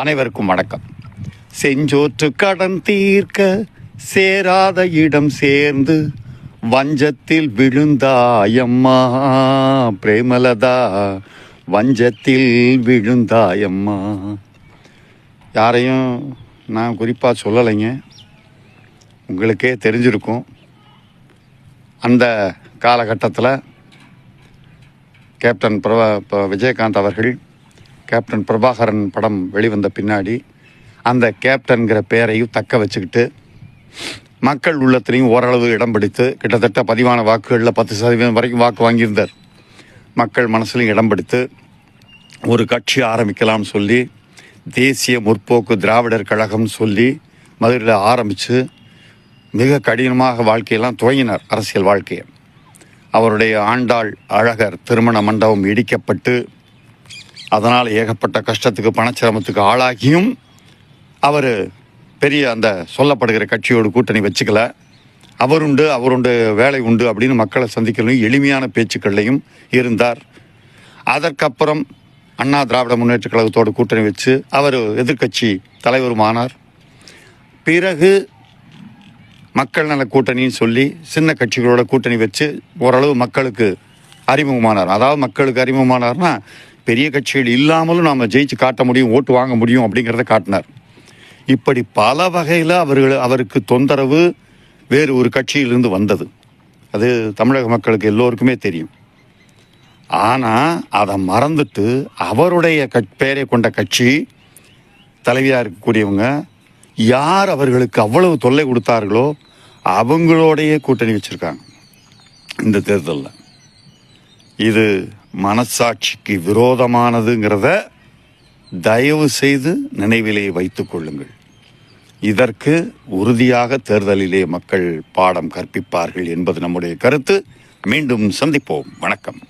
அனைவருக்கும் வணக்கம். செஞ்சோற்று கடன் தீர்க்க சேராத இடம் சேர்ந்து வஞ்சத்தில் விழுந்தாயம்மா பிரேமலதா, வஞ்சத்தில் விழுந்தாயம்மா. யாரையும் நான் குறிப்பாக சொல்லலைங்க, உங்களுக்கே தெரிஞ்சிருக்கும். அந்த காலகட்டத்தில் கேப்டன் விஜயகாந்த் அவர்கள் கேப்டன் பிரபாகரன் படம் வெளிவந்த பின்னாடி அந்த கேப்டன்கிற பெயரையும் தக்க வச்சுக்கிட்டு மக்கள் உள்ளத்திலையும் ஓரளவு இடம் பிடித்து கிட்டத்தட்ட பதிவான வாக்குகளில் 10% வரைக்கும் வாக்கு வாங்கியிருந்தார். மக்கள் மனசுலையும் இடம் பிடித்து ஒரு கட்சி ஆரம்பிக்கலாம்னு சொல்லி தேசிய முற்போக்கு திராவிடர் கழகம் சொல்லி மதுரையில் ஆரம்பித்து மிக கடினமாக வாழ்க்கையெல்லாம் துவங்கினார், அரசியல் வாழ்க்கையை. அவருடைய ஆண்டாள் அழகர் திருமண மண்டபம் இடிக்கப்பட்டு அதனால் ஏகப்பட்ட கஷ்டத்துக்கு பணச்சிரமத்துக்கு ஆளாகியும் அவர் பெரிய அந்த சொல்லப்படுகிற கட்சியோடு கூட்டணி வச்சுக்கல. அவருண்டு வேலை உண்டு அப்படின்னு மக்களை சந்திக்கலையும் எளிமையான பேச்சுக்கள்லையும் இருந்தார். அதற்கப்புறம் அண்ணா திராவிட முன்னேற்ற கழகத்தோடு கூட்டணி வச்சு அவர் எதிர்க்கட்சி தலைவருமானார். பிறகு மக்கள் நல கூட்டணின்னு சொல்லி சின்ன கட்சிகளோட கூட்டணி வச்சு ஓரளவு மக்களுக்கு அறிமுகமானார். அதாவது மக்களுக்கு அறிமுகமானார்னா பெரிய கட்சிகள் இல்லாமலும் நாம் ஜெயிச்சு காட்ட முடியும், ஓட்டு வாங்க முடியும் அப்படிங்கிறத காட்டினார். இப்படி பல வகையில் அவருக்கு தொந்தரவு வேறு ஒரு கட்சியிலிருந்து வந்தது. அது தமிழக மக்களுக்கு எல்லோருக்குமே தெரியும். ஆனால் அதை மறந்துட்டு அவருடைய பெயரை கொண்ட கட்சி தலைவியாக இருக்கக்கூடியவங்க யார் அவர்களுக்கு அவ்வளவு தொல்லை கொடுத்தார்களோ அவங்களோடைய கூட்டணி வச்சுருக்காங்க இந்த தேர்தலில். இது மனசாட்சிக்கு விரோதமானதுங்கிறத தயவு செய்து நினைவிலே வைத்து கொள்ளுங்கள். இதற்கு உறுதியாக தேர்தலிலே மக்கள் பாடம் கற்பிப்பார்கள் என்பது நம்முடைய கருத்து. மீண்டும் சந்திப்போம். வணக்கம்.